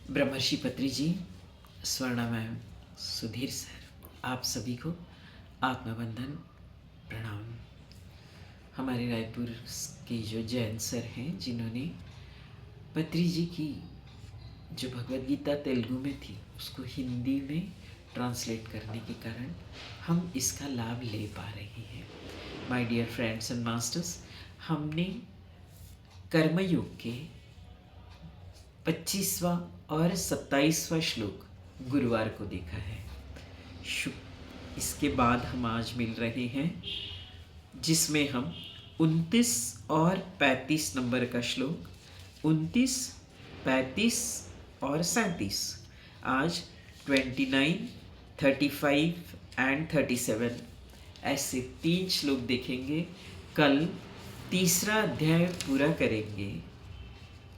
ब्रह्मर्षि पत्री जी, Swarna ma'am, Sudhir sir, आप सभी को आत्मबंधन प्रणाम। हमारे रायपुर के जो जैन सर हैं, जिन्होंने पत्री जी की जो भगवद गीता तेलुगु में थी उसको हिंदी में ट्रांसलेट करने के कारण हम इसका लाभ ले पा रहे हैं। My dear friends and masters, हमने कर्मयोग के 25वां और 27वां श्लोक गुरुवार को देखा है। इसके बाद हम आज मिल रहे हैं जिसमें हम 29 और 35 नंबर का श्लोक, 29, 35 और 37, आज 29, 35 एंड 37 ऐसे 3 श्लोक देखेंगे। कल तीसरा अध्याय पूरा करेंगे।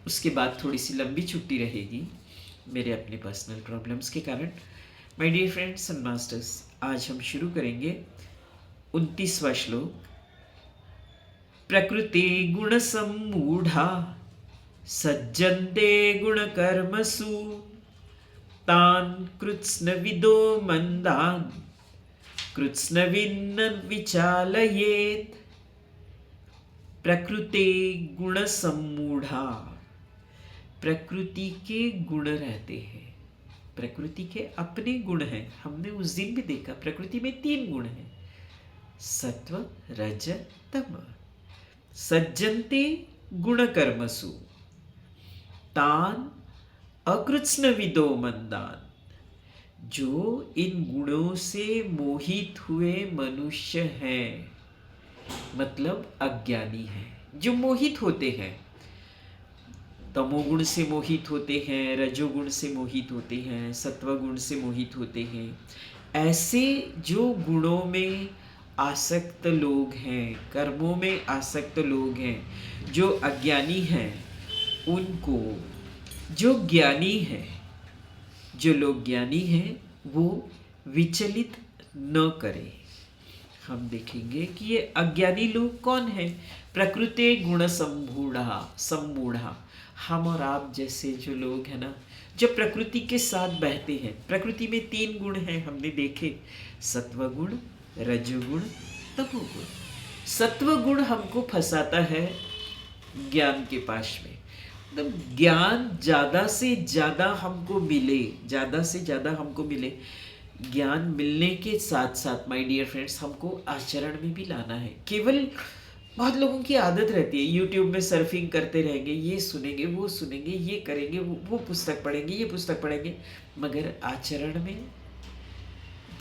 उसके बाद थोड़ी सी लंबी छुट्टी रहेगी मेरे अपने पर्सनल प्रॉब्लम्स के कारण। My dear friends and masters, आज हम शुरू करेंगे 29वां श्लोक। प्रकृति गुण सम्मूढ़ा सज्जन्ते गुण कर्मसु तान कृत्स्नविदो मंदान कृत्स्नविन्न विचालयेत्। प्रकृति गुण सम्मूढ़ा, प्रकृति के गुण रहते हैं, प्रकृति के अपने गुण हैं। हमने उस दिन भी देखा प्रकृति में 3 गुण हैं, सत्व, रज, तम। सज्जन्ते गुण कर्मसु तान अकृत्स्नविदो मंदान। जो इन गुणों से मोहित हुए मनुष्य हैं, मतलब अज्ञानी हैं, जो मोहित होते हैं, तमोगुण से मोहित होते हैं, रजोगुण से मोहित होते हैं, सत्वगुण से मोहित होते हैं। ऐसे जो गुणों में आसक्त लोग हैं, कर्मों में आसक्त लोग हैं, जो अज्ञानी हैं, उनको जो ज्ञानी है, जो लोग ज्ञानी हैं, वो विचलित न करें। हम देखेंगे कि ये अज्ञानी लोग कौन हैं। प्रकृति गुण सम्मूढ़ा, हम और आप जैसे जो लोग हैं ना, जो प्रकृति के साथ बहते हैं। प्रकृति में 3 गुण हैं, हमने देखे, सत्वगुण, रजोगुण, तमोगुण। सत्वगुण हमको फंसाता है ज्ञान के पाश में। मतलब ज्ञान ज़्यादा से ज़्यादा हमको मिले, ज़्यादा से ज़्यादा हमको मिले। ज्ञान मिलने के साथ साथ माय डियर फ्रेंड्स, हमको आचरण में भी लाना है। केवल बहुत लोगों की आदत रहती है, यूट्यूब में सर्फिंग करते रहेंगे, ये सुनेंगे, वो सुनेंगे, ये करेंगे, वो पुस्तक पढ़ेंगे, ये पुस्तक पढ़ेंगे, मगर आचरण में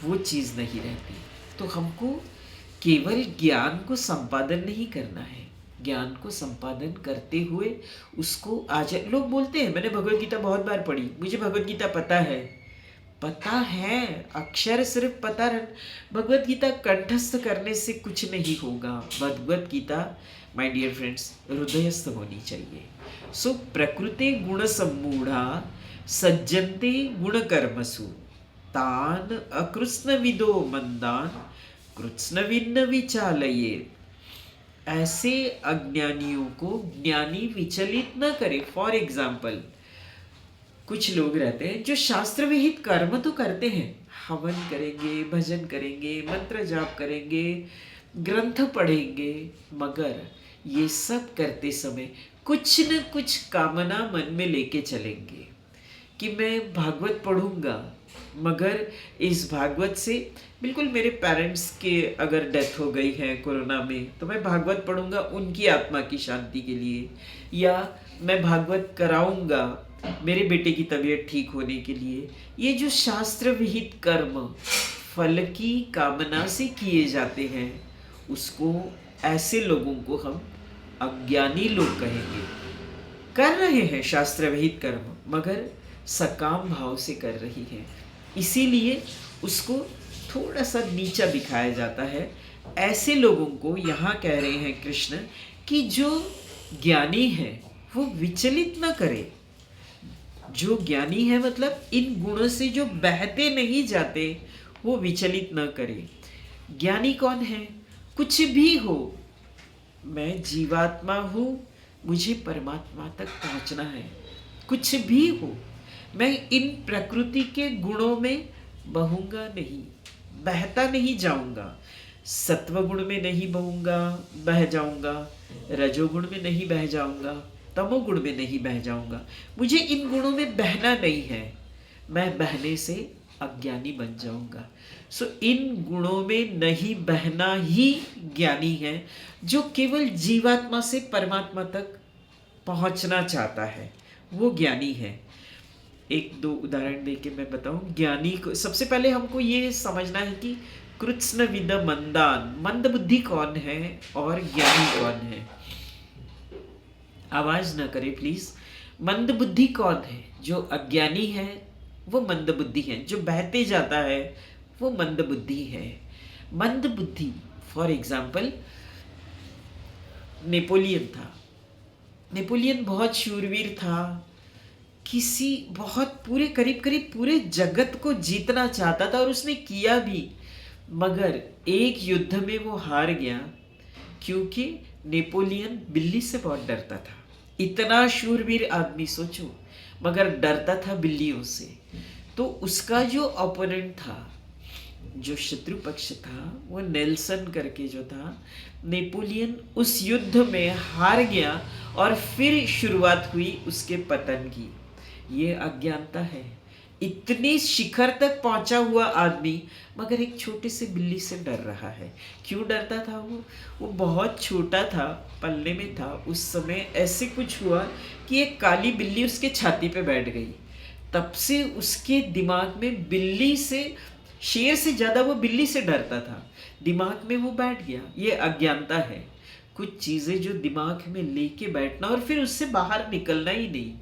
वो चीज़ नहीं रहती। तो हमको केवल ज्ञान को संपादन नहीं करना है, ज्ञान को संपादन करते हुए उसको लोग बोलते हैं मैंने भगवद गीता बहुत बार पढ़ी, मुझे भगवद गीता पता है, अक्षर सिर्फ पता रह। भगवद गीता कंठस्थ करने से कुछ नहीं होगा। Bhagavad Gita my dear friends हृदयस्थ होनी चाहिए। सो प्रकृति गुण सम्मूढ़ा सज्जन्ते गुण कर्मसु तान अकृत्स्नविदो मंदान कृत्स्नविन्न विचालयेत्। ऐसे अज्ञानियों को ज्ञानी विचलित न करे। फॉर एग्जाम्पल, कुछ लोग रहते हैं जो शास्त्र विहित कर्म तो करते हैं, हवन करेंगे, भजन करेंगे, मंत्र जाप करेंगे, ग्रंथ पढ़ेंगे, मगर ये सब करते समय कुछ न कुछ कामना मन में लेके चलेंगे कि मैं भागवत पढ़ूंगा, मगर इस भागवत से बिल्कुल मेरे पेरेंट्स के अगर डेथ हो गई है कोरोना में तो मैं भागवत पढ़ूंगा उनकी आत्मा की शांति के लिए, या मैं भागवत कराऊंगा मेरे बेटे की तबीयत ठीक होने के लिए। ये जो शास्त्र विहित कर्म फल की कामना से किए जाते हैं, उसको, ऐसे लोगों को हम अज्ञानी लोग कहेंगे। कर रहे हैं शास्त्र विहित कर्म मगर सकाम भाव से कर रही है, इसीलिए उसको थोड़ा सा नीचा दिखाया जाता है। ऐसे लोगों को यहाँ कह रहे हैं कृष्ण कि जो ज्ञानी है वो विचलित न करे। जो ज्ञानी है मतलब इन गुणों से जो बहते नहीं जाते, वो विचलित न करे। ज्ञानी कौन है? कुछ भी हो, मैं जीवात्मा हूँ, मुझे परमात्मा तक पहुँचना है, कुछ भी हो, मैं इन प्रकृति के गुणों में बहूंगा नहीं, बहता नहीं जाऊंगा। सत्व गुण में नहीं बहूंगा, बह जाऊंगा, रजोगुण में नहीं बह जाऊंगा, तमोगुण में नहीं बह जाऊंगा। मुझे इन गुणों में बहना नहीं है, मैं बहने से अज्ञानी बन जाऊंगा। सो इन गुणों में नहीं बहना ही ज्ञानी है, जो केवल जीवात्मा से परमात्मा तक पहुंचना चाहता है, वो ज्ञानी है। एक दो उदाहरण देके मैं बताऊं ज्ञानी को। सबसे पहले हमको ये समझना है कि कृत्स्न विद मंदान, मंद बुद्धि कौन है और ज्ञानी कौन है। आवाज ना करे प्लीज। मंद बुद्धि कौन है? जो अज्ञानी है वो मंद बुद्धि है, जो बहते जाता है वो मंद बुद्धि है। मंद बुद्धि फॉर एग्जाम्पल नेपोलियन था। नेपोलियन बहुत शूरवीर था, किसी बहुत पूरे करीब करीब पूरे जगत को जीतना चाहता था और उसने किया भी, मगर एक युद्ध में वो हार गया क्योंकि नेपोलियन बिल्ली से बहुत डरता था। इतना शूरवीर आदमी सोचो, मगर डरता था बिल्लियों से। तो उसका जो ओपोनेंट था, जो शत्रु पक्ष था, वो नेल्सन करके जो था, नेपोलियन उस युद्ध में हार गया और फिर शुरुआत हुई उसके पतन की। ये अज्ञानता है। इतनी शिखर तक पहुंचा हुआ आदमी मगर एक छोटे से बिल्ली से डर रहा है। क्यों डरता था वो बहुत छोटा था, पल्ले में था। उस समय ऐसे कुछ हुआ कि एक काली बिल्ली उसके छाती पे बैठ गई। तब से उसके दिमाग में बिल्ली से, शेर से ज्यादा वो बिल्ली से डरता था। दिमाग में वो बैठ गया। ये अज्ञानता है। कुछ चीजें जो दिमाग में लेके बैठना और फिर उससे बाहर निकलना ही नहीं,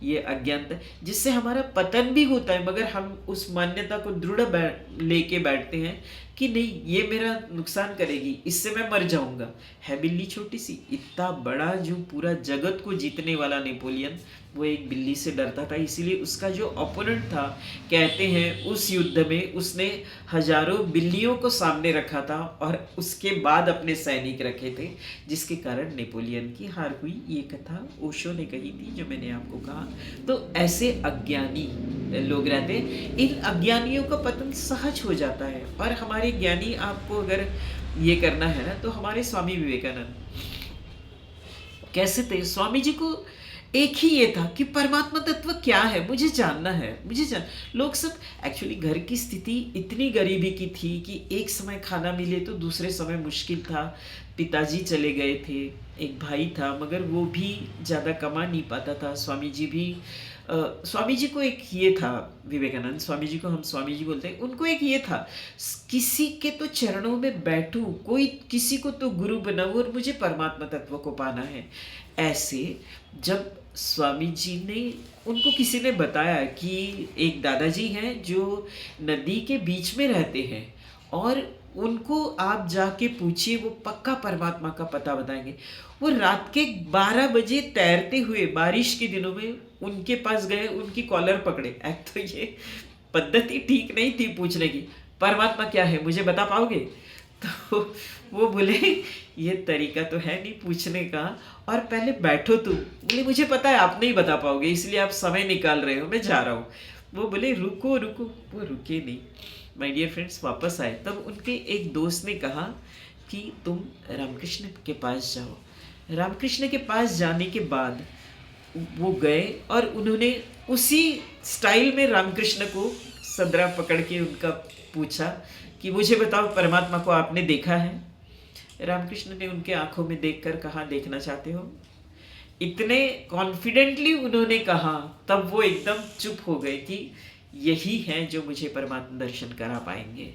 ये अज्ञानता, जिससे हमारा पतन भी होता है। मगर हम उस मान्यता को दृढ़ लेके बैठते हैं कि नहीं, ये मेरा नुकसान करेगी, इससे मैं मर जाऊंगा। है बिल्ली छोटी सी, इतना बड़ा जो पूरा जगत को जीतने वाला नेपोलियन, वो एक बिल्ली से डरता था। इसीलिए उसका जो ओपोनेंट था, कहते हैं उस युद्ध में उसने हजारों बिल्लियों को सामने रखा था और उसके बाद अपने सैनिक रखे थे, जिसके कारण नेपोलियन की हार हुई। ये कथा ओशो ने कही थी, जो मैंने आपको कहा। तो ऐसे अज्ञानी लोग रहते हैं। इन अज्ञानियों का पतन सहज हो जाता है। और हमारे ज्ञानी, आपको अगर ये करना है ना, तो हमारे स्वामी विवेकानंद कैसे थे? स्वामी जी को एक ही ये था कि परमात्मा तत्व क्या है, मुझे जानना है, मुझे जान। लोग सब एक्चुअली, घर की स्थिति इतनी गरीबी की थी कि एक समय खाना मिले तो दूसरे समय मुश्किल था। पिताजी चले गए थे, एक भाई था मगर वो भी ज़्यादा कमा नहीं पाता था। स्वामी जी भी स्वामी जी को एक ये था, विवेकानंद स्वामी जी को हम स्वामी जी बोलते हैं, उनको एक ये था, किसी के तो चरणों में बैठूं, कोई किसी को तो गुरु बनाऊं और मुझे परमात्मा तत्व को पाना है। ऐसे जब स्वामी जी ने, उनको किसी ने बताया कि एक दादाजी हैं जो नदी के बीच में रहते हैं और उनको आप जाके पूछिए, वो पक्का परमात्मा का पता बताएंगे। वो रात के 12 बजे तैरते हुए बारिश के दिनों में उनके पास गए, उनकी कॉलर पकड़े। एक तो ये पद्धति ठीक नहीं थी पूछने की, परमात्मा क्या है मुझे बता पाओगे? तो वो बोले ये तरीका तो है नहीं पूछने का, और पहले बैठो तुम। बोले मुझे पता है आप नहीं बता पाओगे, इसलिए आप समय निकाल रहे हो, मैं जा रहा हूँ। वो बोले रुको रुको, वो रुके नहीं। माय डियर फ्रेंड्स, वापस आए। तब उनके एक दोस्त ने कहा कि तुम रामकृष्ण के पास जाओ। रामकृष्ण के पास जाने के बाद वो गए और उन्होंने उसी स्टाइल में रामकृष्ण को सदरा पकड़ के उनका पूछा कि मुझे बताओ परमात्मा को आपने देखा है? रामकृष्ण ने उनके आंखों में देखकर कहा, देखना चाहते हो? इतने कॉन्फिडेंटली उन्होंने कहा, तब वो एकदम चुप हो गए कि यही है जो मुझे परमात्मा दर्शन करा पाएंगे।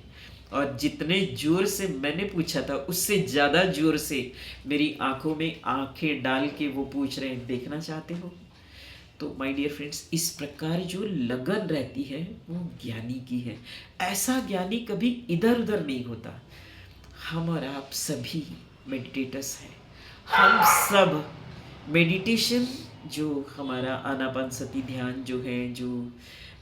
और जितने जोर से मैंने पूछा था, उससे ज़्यादा जोर से मेरी आंखों में आंखें डाल के वो पूछ रहे हैं, देखना चाहते हो? तो माय डियर फ्रेंड्स, इस प्रकार जो लगन रहती है वो ज्ञानी की है। ऐसा ज्ञानी कभी इधर उधर नहीं होता। हम और आप सभी मेडिटेटर्स हैं। हम सब मेडिटेशन, जो हमारा आनापानसती ध्यान जो है, जो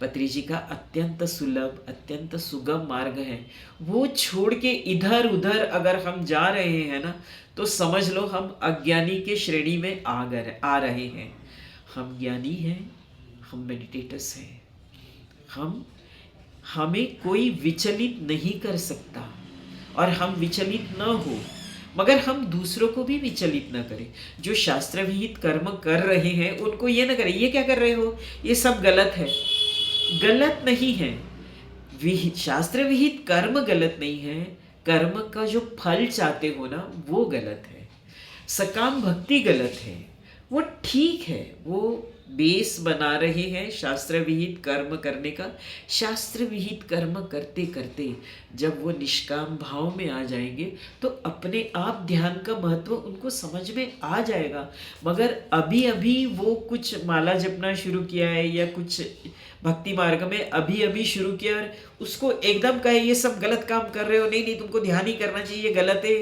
पत्री जी का अत्यंत सुलभ, अत्यंत सुगम मार्ग है, वो छोड़ के इधर उधर अगर हम जा रहे हैं ना, तो समझ लो हम अज्ञानी के श्रेणी में आ रहे हैं। हम ज्ञानी हैं, हम मेडिटेटर्स हैं। हमें कोई विचलित नहीं कर सकता, और हम विचलित न हो, मगर हम दूसरों को भी विचलित न करें। जो शास्त्र विहित कर्म कर रहे हैं उनको ये न करें, ये क्या कर रहे हो, ये सब गलत है। गलत नहीं है, शास्त्र विहित कर्म गलत नहीं है, कर्म का जो फल चाहते हो ना वो गलत है। सकाम भक्ति गलत है, वो ठीक है, वो बेस बना रहे हैं शास्त्र विहित कर्म करने का। शास्त्र विहित कर्म करते करते जब वो निष्काम भाव में आ जाएंगे तो अपने आप ध्यान का महत्व उनको समझ में आ जाएगा। मगर अभी अभी वो कुछ माला जपना शुरू किया है या कुछ भक्ति मार्ग में अभी अभी शुरू किया और उसको एकदम कहे ये सब गलत काम कर रहे हो, नहीं नहीं तुमको ध्यान ही करना चाहिए, ये गलत है,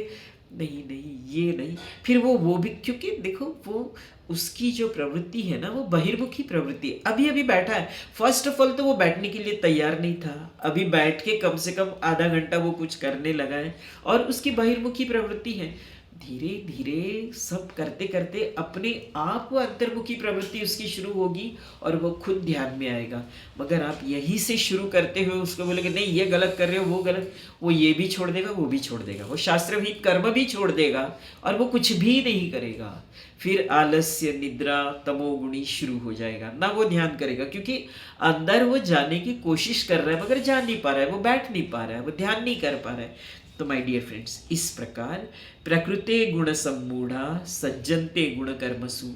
नहीं नहीं ये नहीं, फिर वो भी, क्योंकि देखो वो उसकी जो प्रवृत्ति है ना वो बहिर्मुखी प्रवृत्ति है। अभी अभी बैठा है, फर्स्ट ऑफ ऑल तो वो बैठने के लिए तैयार नहीं था, अभी बैठ के कम से कम आधा घंटा वो कुछ करने लगा है और उसकी बहिर्मुखी प्रवृत्ति है। धीरे धीरे सब करते करते अपने आप वो अंतर्मुखी प्रवृत्ति उसकी शुरू होगी और वो खुद ध्यान में आएगा। मगर आप यहीं से शुरू करते हुए उसको बोलेंगे नहीं ये गलत कर रहे हो, वो गलत, वो ये भी छोड़ देगा, वो भी छोड़ देगा, वो शास्त्रविहित कर्म भी छोड़ देगा और वो कुछ भी नहीं करेगा। फिर आलस्य, निद्रा, तमोगुणी शुरू हो जाएगा, ना वो ध्यान करेगा, क्योंकि अंदर वो जाने की कोशिश कर रहा है मगर जा नहीं पा रहा है, वो बैठ नहीं पा रहा है, वो ध्यान नहीं कर पा रहा है। तो माय डियर फ्रेंड्स, इस प्रकार प्रकृते गुण सम्मूढ़ा सज्जनते गुण कर्मसु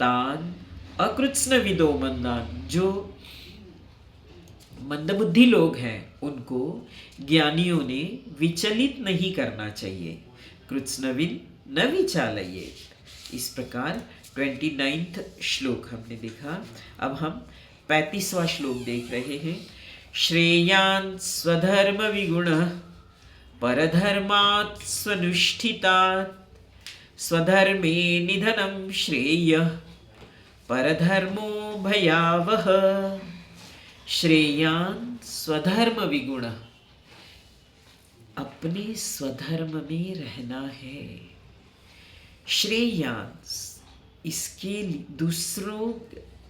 तान अकृत्स्न विदो मंदान। जो मंदबुद्धि लोग हैं उनको ज्ञानियों ने विचलित नहीं करना चाहिए। कृत्स्नविन न विचालये। इस प्रकार 29वां श्लोक हमने देखा। अब हम 35वां श्लोक देख रहे हैं। श्रेयान् स्वधर्म विगुण परधर्मात् स्वनुष्ठितात् स्वधर्मे निधनं श्रेय परधर्मो भयावह। श्रेयान् स्वधर्म विगुण, अपने स्वधर्म में रहना है। श्रेयान्, इसके दूसरों,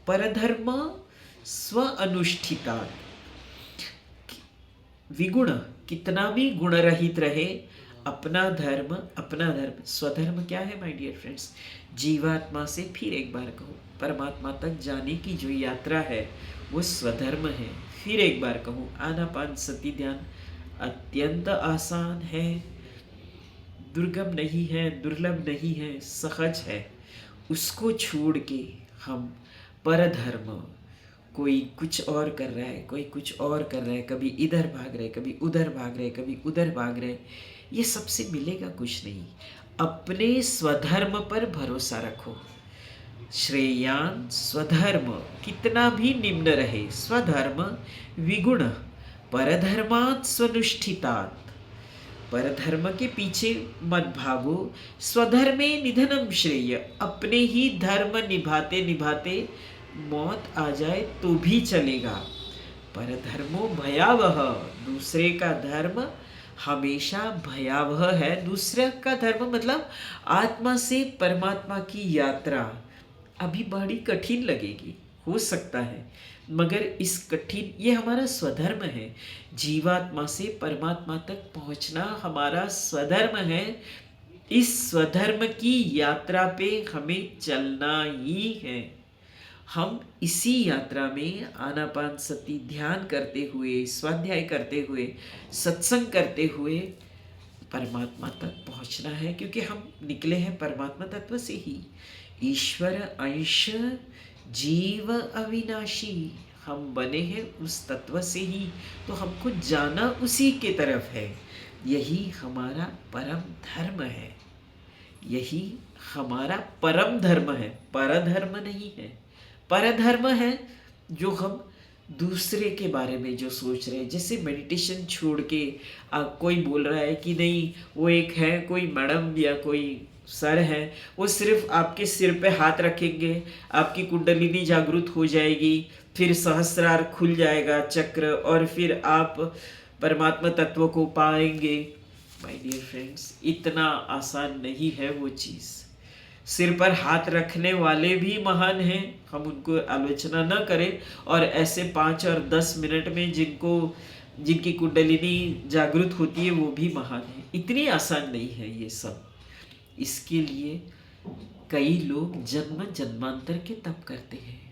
परधर्म स्व अनुष्ठितात्, विगुण कितना भी गुण रहित रहे, अपना धर्म अपना धर्म। स्वधर्म क्या है माय डियर फ्रेंड्स? जीवात्मा से, फिर एक बार कहूँ, परमात्मा तक जाने की जो यात्रा है वो स्वधर्म है। फिर एक बार कहूँ, आनापानसति ध्यान अत्यंत आसान है, दुर्गम नहीं है, दुर्लभ नहीं है, सहज है। उसको छोड़ के हम परधर्म, कोई कुछ और कर रहा है, कोई कुछ और कर रहा है, कभी इधर भाग रहे, कभी उधर भाग रहे, कभी उधर भाग रहे, ये सबसे मिलेगा कुछ नहीं। अपने स्वधर्म पर भरोसा रखो। श्रेयान् स्वधर्म, कितना भी निम्न रहे, स्वधर्म विगुण परधर्मात् स्वनुष्ठितात्, परधर्म के पीछे मत भागो। स्वधर्मे निधनम श्रेय, अपने ही धर्म निभाते निभाते मौत आ जाए तो भी चलेगा। परधर्मो भयावह, दूसरे का धर्म हमेशा भयावह है। दूसरे का धर्म मतलब आत्मा से परमात्मा की यात्रा अभी बड़ी कठिन लगेगी, हो सकता है, मगर इस कठिन, ये हमारा स्वधर्म है। जीवात्मा से परमात्मा तक पहुंचना हमारा स्वधर्म है। इस स्वधर्म की यात्रा पे हमें चलना ही है। हम इसी यात्रा में आनापानसति ध्यान करते हुए, स्वाध्याय करते हुए, सत्संग करते हुए परमात्मा तक पहुंचना है, क्योंकि हम निकले हैं परमात्मा तत्व से ही। ईश्वर अंश जीव अविनाशी, हम बने हैं उस तत्व से ही, तो हमको जाना उसी के तरफ है। यही हमारा परम धर्म है, यही हमारा परम धर्म है, परधर्म नहीं है। परधर्म है जो हम दूसरे के बारे में जो सोच रहे हैं। जैसे मेडिटेशन छोड़ के कोई बोल रहा है कि नहीं, वो एक है कोई मैडम या कोई सर है, वो सिर्फ आपके सिर पे हाथ रखेंगे, आपकी कुंडलिनी जागृत हो जाएगी, फिर सहस्रार खुल जाएगा चक्र, और फिर आप परमात्मा तत्व को पाएंगे। माय डियर फ्रेंड्स, इतना आसान नहीं है वो चीज़। सिर पर हाथ रखने वाले भी महान हैं, हम उनको आलोचना न करें। और ऐसे 5 और 10 मिनट में जिनकी कुंडलिनी जागृत होती है वो भी महान है। इतनी आसान नहीं है ये सब। इसके लिए कई लोग जन्म जन्मांतर के तप करते हैं।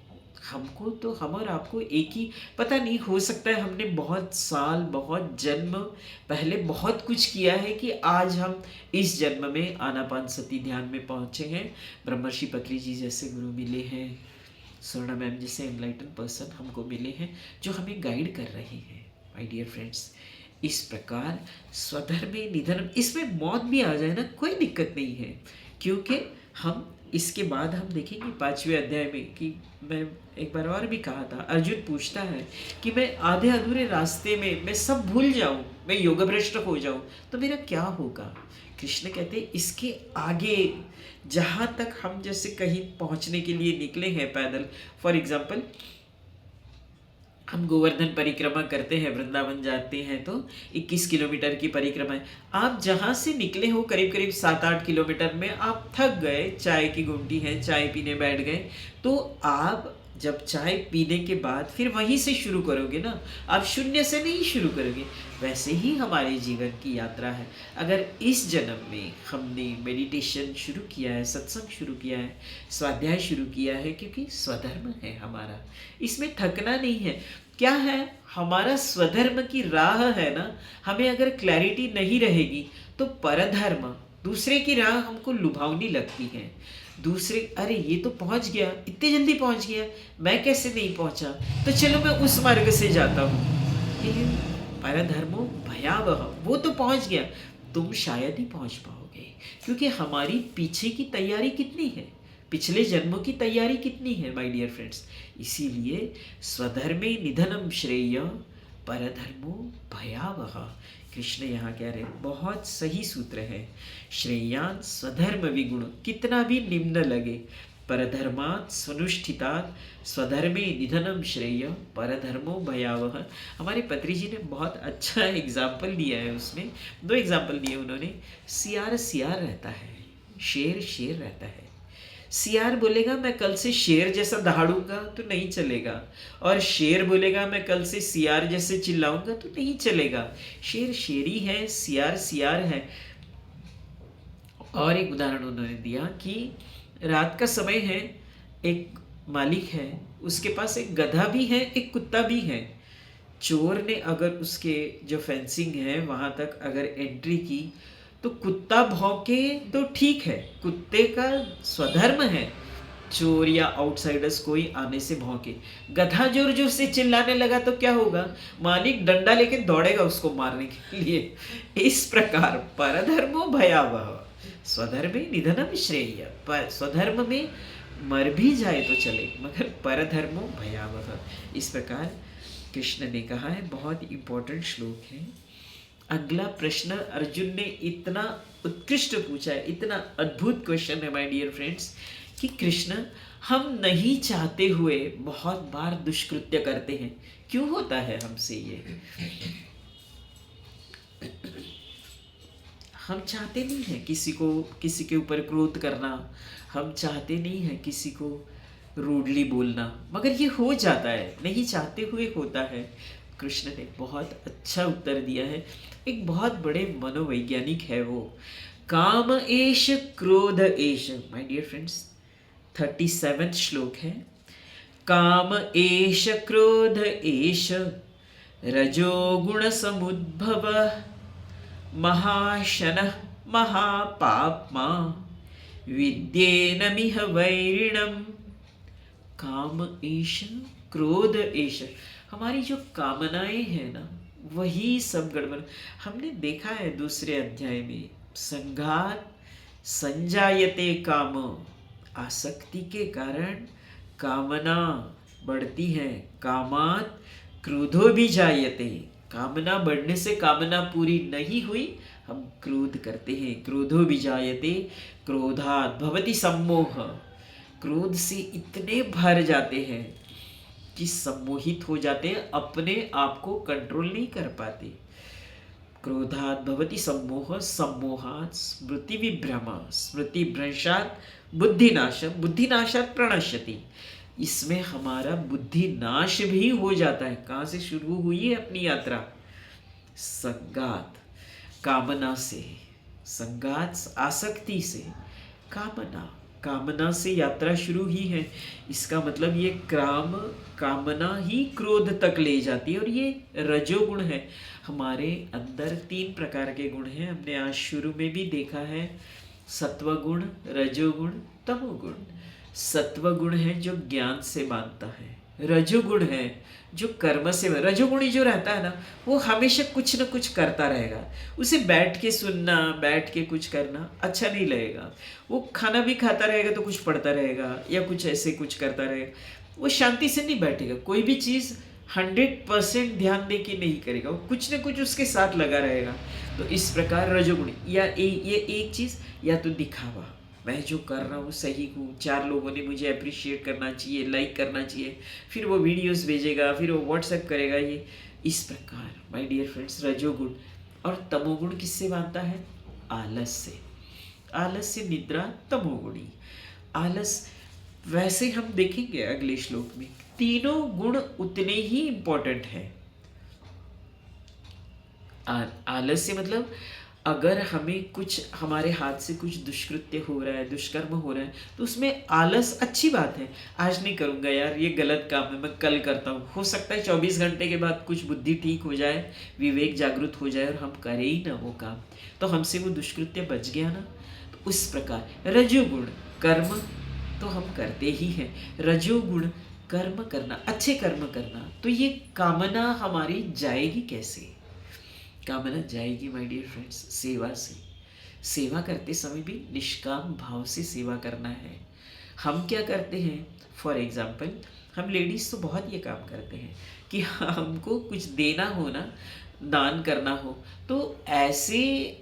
हमको तो, हम और आपको एक ही, पता नहीं, हो सकता है हमने बहुत साल, बहुत जन्म पहले बहुत कुछ किया है कि आज हम इस जन्म में आनापानसती ध्यान में पहुँचे हैं। ब्रह्मर्षि पत्री जी जैसे गुरु मिले हैं, स्वर्णा मैम जैसे एनलाइटन पर्सन हमको मिले हैं जो हमें गाइड कर रहे हैं। माय डियर फ्रेंड्स, इस प्रकार स्वधर्मे निधनम, इसमें मौत भी आ जाए ना कोई दिक्कत नहीं है, क्योंकि हम इसके बाद हम देखेंगे 5वें अध्याय में कि मैं एक बार और भी कहा था, अर्जुन पूछता है कि मैं आधे अधूरे रास्ते में मैं सब भूल जाऊं, मैं योगभ्रष्ट हो जाऊं तो मेरा क्या होगा। कृष्ण कहते हैं इसके आगे जहाँ तक हम जैसे कहीं पहुँचने के लिए निकले हैं पैदल, फॉर एग्जाम्पल हम गोवर्धन परिक्रमा करते हैं, वृंदावन जाते हैं तो 21 किलोमीटर की परिक्रमा है। आप जहाँ से निकले हो करीब करीब 7-8 किलोमीटर में आप थक गए, चाय की घुंटी है, चाय पीने बैठ गए, तो आप जब चाय पीने के बाद फिर वहीं से शुरू करोगे ना, आप शून्य से नहीं शुरू करोगे। वैसे ही हमारे जीवन की यात्रा है। अगर इस जन्म में हमने मेडिटेशन शुरू किया है, सत्संग शुरू किया है, स्वाध्याय शुरू किया है, क्योंकि स्वधर्म है हमारा, इसमें थकना नहीं है। क्या है, हमारा स्वधर्म की राह है ना, हमें अगर क्लैरिटी नहीं रहेगी तो परधर्म, दूसरे की राह हमको लुभावनी लगती है। दूसरे, अरे ये तो पहुंच गया, इतने जल्दी पहुंच गया, मैं कैसे नहीं पहुंचा, तो चलो मैं उस मार्ग से जाता हूँ। लेकिन परधर्मो भयावह, वो तो पहुंच गया, तुम शायद ही पहुंच पाओगे, क्योंकि हमारी पीछे की तैयारी कितनी है, पिछले जन्मों की तैयारी कितनी है माय डियर फ्रेंड्स। इसीलिए स्वधर्मे निधनम श्रेय परधर्मो भयावह। कृष्ण यहाँ कह रहे, बहुत सही सूत्र है। श्रेयान स्वधर्म विगुण, कितना भी निम्न लगे, परधर्मात् स्वनुष्ठितात् स्वधर्मे निधनम श्रेय परधर्मो भयावह। हमारे पत्री जी ने बहुत अच्छा एग्जाम्पल दिया है, उसमें 2 एग्जाम्पल दिए उन्होंने। सियार सियार रहता है, शेर शेर रहता है। सियार बोलेगा मैं कल से शेर जैसा दहाड़ूंगा तो नहीं चलेगा, और शेर बोलेगा मैं कल से सियार जैसे चिल्लाऊंगा तो नहीं चलेगा। शेर शेरी है, सियार सियार है। और एक उदाहरण उन्होंने दिया कि रात का समय है, एक मालिक है, उसके पास एक गधा भी है, एक कुत्ता भी है। चोर ने अगर उसके जो फेंसिंग है वहां तक अगर एंट्री की तो कुत्ता भौंके तो ठीक है, कुत्ते का स्वधर्म है चोर या आउटसाइडर्स कोई आने से भौंके। गधा जोर जोर से चिल्लाने लगा तो क्या होगा, मालिक डंडा लेके दौड़ेगा उसको मारने के लिए। इस प्रकार परधर्मो भयावह स्वधर्मे निधनम श्रेय, पर स्वधर्म में मर भी जाए तो चले, मगर परधर्मो भयावह। इस प्रकार कृष्ण ने कहा है, बहुत इंपॉर्टेंट श्लोक है। अगला प्रश्न अर्जुन ने इतना उत्कृष्ट पूछा है, इतना अद्भुत क्वेश्चन है माय डियर फ्रेंड्स, कि कृष्ण हम नहीं चाहते हुए बहुत बार दुष्कृत्य करते हैं। क्यों होता है हमसे ये? हम चाहते नहीं हैं किसी के ऊपर क्रोध करना, हम चाहते नहीं हैं किसी को रूडली बोलना, मगर ये हो जाता है, नहीं चाहते हुए होता है। कृष्ण ने बहुत अच्छा उत्तर दिया है। एक बहुत बड़े मनोवैज्ञानिक है वो, काम एष क्रोध एष। माय डियर फ्रेंड्स, 37 श्लोक है। काम एष क्रोध एष रजोगुण समुद्भव महाशनः महापाप्मा विद्येनमिह वैरिणम्। काम एष क्रोध एष, हमारी जो कामनाएं हैं ना वही सब गड़बड़। हमने देखा है दूसरे अध्याय में, संघात संजायते काम, आसक्ति के कारण कामना बढ़ती है। कामात क्रोधो भी जायते, कामना बढ़ने से कामना पूरी नहीं हुई, हम क्रोध करते हैं। क्रोधो भी जायते क्रोधात् भवति सम्मोह, क्रोध से इतने भर जाते हैं कि सम्मोहित हो जाते हैं, अपने आप को कंट्रोल नहीं कर पाते। क्रोधात् भवति सम्मोह, सम्मोहात् स्मृति विभ्रम, स्मृति भ्रंशात् बुद्धिनाशम, बुद्धिनाशात् प्रणश्यति। इसमें हमारा बुद्धि नाश भी हो जाता है। कहाँ से शुरू हुई है अपनी यात्रा? संगात, कामना से, संगात आसक्ति से, कामना, कामना से यात्रा शुरू ही है। इसका मतलब ये कामना ही क्रोध तक ले जाती है, और ये रजोगुण है। हमारे अंदर 3 प्रकार के गुण हैं, हमने आज शुरू में भी देखा है, सत्वगुण, रजोगुण, तमोगुण। सत्वगुण है जो ज्ञान से बांधता है, रजोगुण है जो कर्म से, रजोगुणी जो रहता है ना, वो हमेशा कुछ न कुछ करता रहेगा। उसे बैठ के सुनना, बैठ के कुछ करना अच्छा नहीं लगेगा। वो खाना भी खाता रहेगा तो कुछ पढ़ता रहेगा या कुछ ऐसे कुछ करता रहेगा, वो शांति से नहीं बैठेगा। कोई भी चीज़ 100% ध्यान दे के नहीं करेगा, वो कुछ न कुछ उसके साथ लगा रहेगा। तो इस प्रकार रजोगुणी, या ये एक चीज़, या तो दिखावा, मैं जो कर रहा हूँ सही हूँ, 4 लोगों ने मुझे अप्रिशिएट करना चाहिए, लाइक करना चाहिए, फिर वो वीडियोस भेजेगा, फिर वो व्हाट्सएप करेगा। ये इस प्रकार माय डियर फ्रेंड्स रजोगुण। और तमोगुण किससे बांधता है? आलस से। आलस से निद्रा तमोगुणी। आलस, वैसे हम देखेंगे अगले श्लोक में, तीनों गुण उतने ही इंपॉर्टेंट हैं। आलस से मतलब अगर हमें कुछ, हमारे हाथ से कुछ दुष्कृत्य हो रहा है, दुष्कर्म हो रहा है, तो उसमें आलस अच्छी बात है। आज नहीं करूँगा यार, ये गलत काम है, मैं कल करता हूँ। हो सकता है 24 घंटे के बाद कुछ बुद्धि ठीक हो जाए, विवेक जागृत हो जाए और हम करें ही ना वो काम, तो हमसे वो दुष्कृत्य बच गया ना। तो उस प्रकार रजोगुण, कर्म तो हम करते ही हैं, रजोगुण कर्म करना, अच्छे कर्म करना। तो ये कामना हमारी जाएगी कैसे? कामना जाएगी माय डियर फ्रेंड्स सेवा से। सेवा करते समय भी निष्काम भाव से सेवा करना है। हम क्या करते हैं, फॉर एग्जाम्पल हम लेडीज़ तो बहुत ये काम करते हैं कि हमको कुछ देना हो ना, दान करना हो, तो ऐसे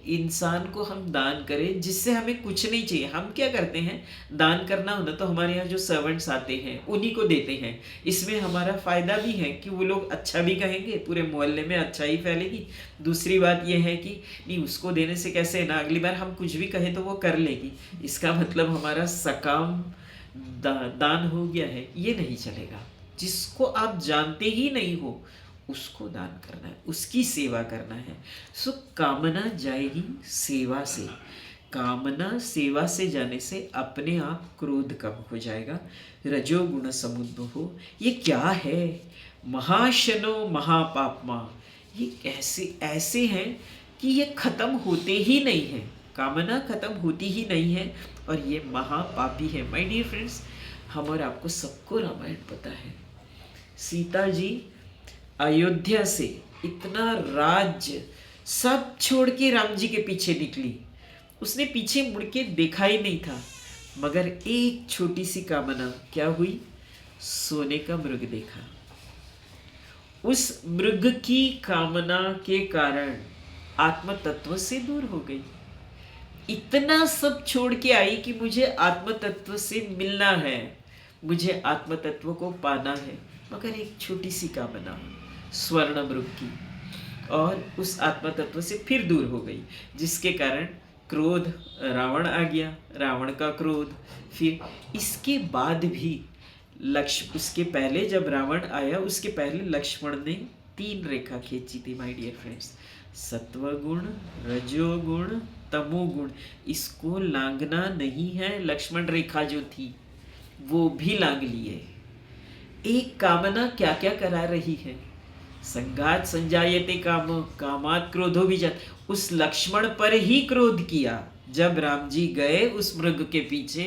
इंसान को हम दान करें जिससे हमें कुछ नहीं चाहिए। हम क्या करते हैं, दान करना हो ना तो हमारे यहाँ जो सर्वेंट्स आते हैं उन्हीं को देते हैं। इसमें हमारा फ़ायदा भी है कि वो लोग अच्छा भी कहेंगे, पूरे मोहल्ले में अच्छा ही फैलेगी। दूसरी बात ये है कि नहीं, उसको देने से कैसे ना, अगली बार हम कुछ भी कहें तो वो कर लेगी। इसका मतलब हमारा सकाम दान हो गया है, ये नहीं चलेगा। जिसको आप जानते ही नहीं हो उसको दान करना है, उसकी सेवा करना है। सो कामना जाएगी सेवा से। कामना सेवा से जाने से अपने आप क्रोध कम हो जाएगा। रजोगुण समुद्भव, ये क्या है? महाशनो महापापमा, ये ऐसे हैं कि ये खत्म होते ही नहीं है, कामना खत्म होती ही नहीं है, और ये महापापी है। माय डियर फ्रेंड्स, हम और आपको सबको रामायण पता है। सीता जी अयोध्या से इतना राज्य सब छोड़ के राम जी के पीछे निकली, उसने पीछे मुड़ के देखा ही नहीं था, मगर एक छोटी सी कामना क्या हुई, सोने का मृग देखा। उस मृग की कामना के कारण आत्म तत्व से दूर हो गई। इतना सब छोड़ के आई कि मुझे आत्म तत्व से मिलना है, मुझे आत्म तत्व को पाना है, मगर एक छोटी सी कामना स्वर्ण मृग की, और उस आत्म तत्व से फिर दूर हो गई, जिसके कारण क्रोध, रावण आ गया, रावण का क्रोध। फिर इसके बाद भी उसके पहले जब रावण आया, उसके पहले लक्ष्मण ने 3 रेखा खींची थी माय डियर फ्रेंड्स, सत्वगुण, रजोगुण, तमोगुण। इसको लांघना नहीं है, लक्ष्मण रेखा जो थी वो भी लांघ लिए। एक कामना क्या क्या करा रही है, संघात संजायते काम, कामात क्रोधो विजात। उस लक्ष्मण पर ही क्रोध किया। जब राम जी गए उस मृग के पीछे,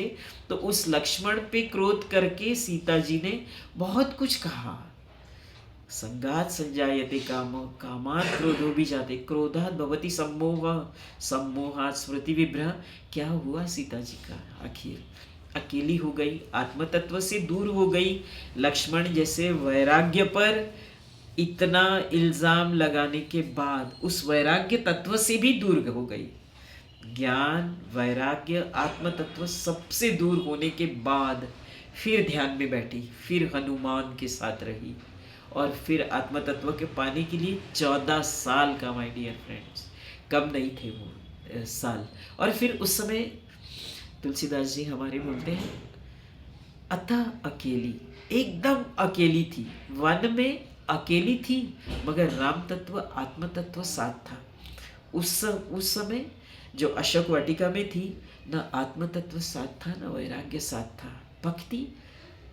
तो उस लक्ष्मण पे क्रोध करके सीता जी ने बहुत कुछ कहा। संघात संजायते काम, कामात क्रोधो विजाते, क्रोधात भवति सम्मोह, सम्मोहात स्मृति विभ्रम। क्या हुआ सीता जी का? आखिर अकेली हो गई, आत्म तत्व से दूर हो गई। लक्ष्मण जैसे वैराग्य पर इतना इल्जाम लगाने के बाद उस वैराग्य तत्व से भी दूर हो गई। ज्ञान, वैराग्य, आत्म तत्व सबसे दूर होने के बाद फिर ध्यान में बैठी, फिर हनुमान के साथ रही, और फिर आत्म तत्व के पाने के लिए 14 साल का, माय डियर फ्रेंड्स, कम नहीं थे वो साल। और फिर उस समय तुलसीदास जी हमारे बोलते हैं, अतः अकेली, एकदम अकेली थी, वन में अकेली थी, मगर राम तत्व आत्म तत्व साथ था। उस समय जो अशोक वाटिका में थी, न आत्म तत्व साथ था, न वैराग्य साथ था। भक्ति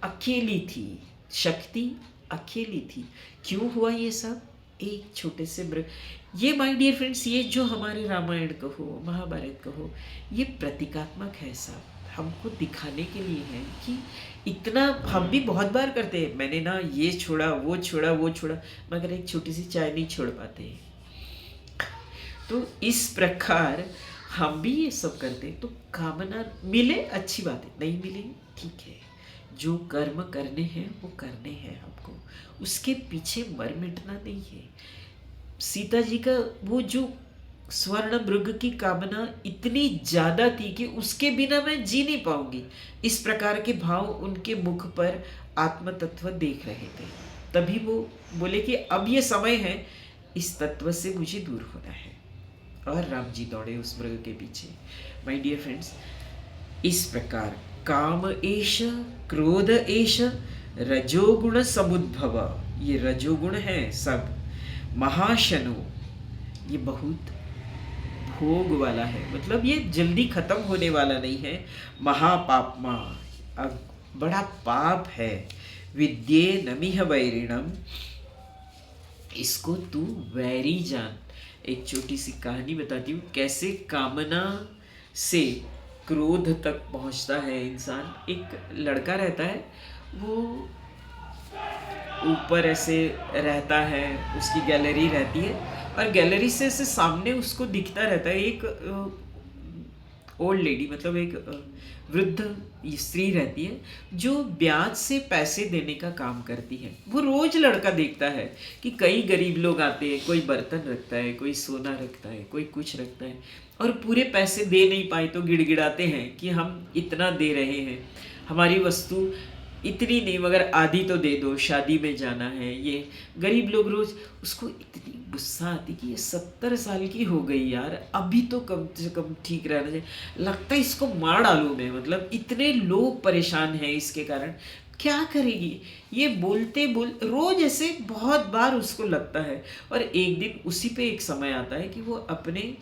अकेली थी, शक्ति अकेली थी। क्यों हुआ ये सब? एक छोटे से ये माय डियर फ्रेंड्स, ये जो हमारे रामायण कहो, महाभारत कहो, ये प्रतीकात्मक है सब, हमको दिखाने के लिए है कि इतना हम भी बहुत बार करते हैं, मैंने ना ये छोड़ा, वो छोड़ा, वो छोड़ा, मगर एक छोटी सी चाय नहीं छोड़ पाते हैं। तो इस प्रकार हम भी ये सब करते हैं। तो कामना मिले अच्छी बात है, नहीं मिले ठीक है, जो कर्म करने हैं वो करने हैं हमको, उसके पीछे मर मिटना नहीं है। सीता जी का वो जो स्वर्ण मृग की कामना इतनी ज्यादा थी कि उसके बिना मैं जी नहीं पाऊंगी, इस प्रकार के भाव उनके मुख पर आत्म तत्व देख रहे थे। तभी वो बोले कि अब ये समय है, इस तत्व से मुझे दूर होना है। और राम जी दौड़े उस मृग के पीछे। माय डियर फ्रेंड्स, इस प्रकार काम एष, क्रोध एष, रजोगुण समुद्भव, ये रजोगुण है सब। महाशनो, ये बहुत भोग वाला है, मतलब ये जल्दी खत्म होने वाला नहीं है। महापापमा, अब बड़ा पाप है। विद्ये नमिह वैरिणम, इसको तू वैरी जान। एक छोटी सी कहानी बताती हूँ, कैसे कामना से क्रोध तक पहुँचता है इंसान। एक लड़का रहता है, वो ऊपर ऐसे रहता है, उसकी गैलरी रहती है, और गैलरी से ऐसे सामने उसको दिखता रहता है एक ओल्ड लेडी, मतलब एक वृद्ध स्त्री रहती है, जो ब्याज से पैसे देने का काम करती है। वो रोज लड़का देखता है कि कई गरीब लोग आते हैं, कोई बर्तन रखता है, कोई सोना रखता है, कोई कुछ रखता है, और पूरे पैसे दे नहीं पाए तो गिड़गिड़ाते हैं कि हम इतना दे रहे हैं, हमारी वस्तु इतनी नहीं मगर आधी तो दे दो, शादी में जाना है। ये गरीब लोग रोज, उसको इतनी गुस्सा आती कि ये 70 साल की हो गई यार, अभी तो कम से कम ठीक रहना चाहिए, लगता है इसको मार डालूं मैं, मतलब इतने लोग परेशान हैं इसके कारण, क्या करेगी। ये बोलते रोज ऐसे बहुत बार उसको लगता है। और एक दिन उसी पे एक समय आता है कि वो अपने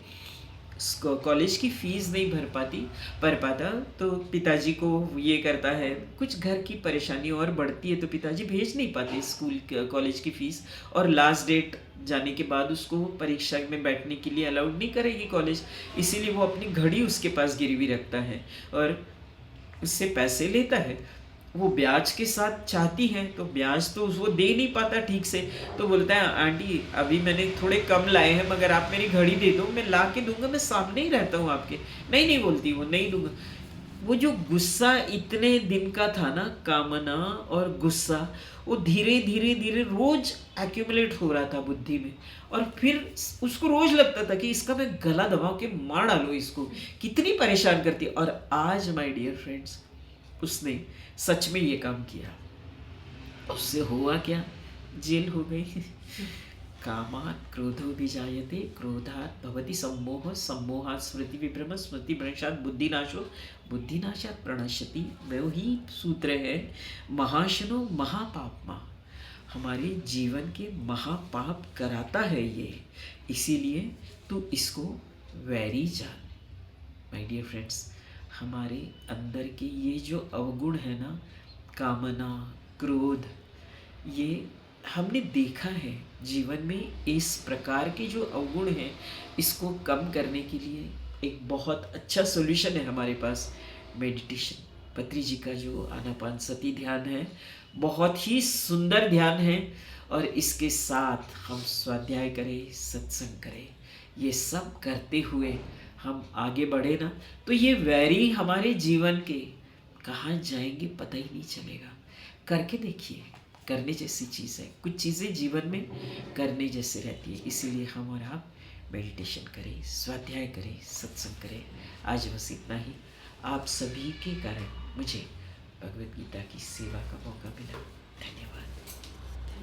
कॉलेज की फीस नहीं भर पाता, तो पिताजी को ये करता है, कुछ घर की परेशानी और बढ़ती है तो पिताजी भेज नहीं पाते स्कूल कॉलेज की फीस, और लास्ट डेट जाने के बाद उसको परीक्षा में बैठने के लिए अलाउड नहीं करेगी कॉलेज, इसीलिए वो अपनी घड़ी उसके पास गिरवी रखता है और उससे पैसे लेता है। वो ब्याज के साथ चाहती है, तो ब्याज तो वो दे नहीं पाता ठीक से, तो बोलता है आंटी अभी मैंने थोड़े कम लाए हैं, मगर आप मेरी घड़ी दे दो, मैं ला के दूंगा, मैं सामने ही रहता हूँ आपके। नहीं नहीं बोलती वो, नहीं दूंगा। वो जो गुस्सा इतने दिन का था ना, कामना और गुस्सा, वो धीरे धीरे धीरे रोज एक्यूमुलेट हो रहा था बुद्धि में, और फिर उसको रोज लगता था कि इसका मैं गला दबा के मार डालूं इसको, कितनी परेशान करती। और आज माय डियर फ्रेंड्स, उसने सच में ये काम किया। उससे हुआ क्या? जेल हो गई। कामात् क्रोधो विजायते, क्रोधात् भवति सम्मोह, सम्मोहात् स्मृति विभ्रम, स्मृति भ्रंशात् बुद्धिनाशो, बुद्धिनाशात् प्रणश्यति। वही सूत्र है, महाशनो महापापमा, हमारे जीवन के महापाप कराता है ये, इसीलिए तू इसको वैरी जान। माय डियर फ्रेंड्स, हमारे अंदर के ये जो अवगुण है ना, कामना, क्रोध, ये हमने देखा है जीवन में, इस प्रकार के जो अवगुण हैं, इसको कम करने के लिए एक बहुत अच्छा सॉल्यूशन है हमारे पास, मेडिटेशन। पत्री जी का जो आनापानसती ध्यान है, बहुत ही सुंदर ध्यान है, और इसके साथ हम स्वाध्याय करें, सत्संग करें, ये सब करते हुए हम आगे बढ़े ना, तो ये वैरी हमारे जीवन के कहाँ जाएंगे पता ही नहीं चलेगा। करके देखिए, करने जैसी चीज़ है, कुछ चीज़ें जीवन में करने जैसे रहती है, इसीलिए हम और आप मेडिटेशन करें, स्वाध्याय करें, सत्संग करें। आज बस इतना ही। आप सभी के कारण मुझे भगवद गीता की सेवा का मौका मिला। धन्यवाद।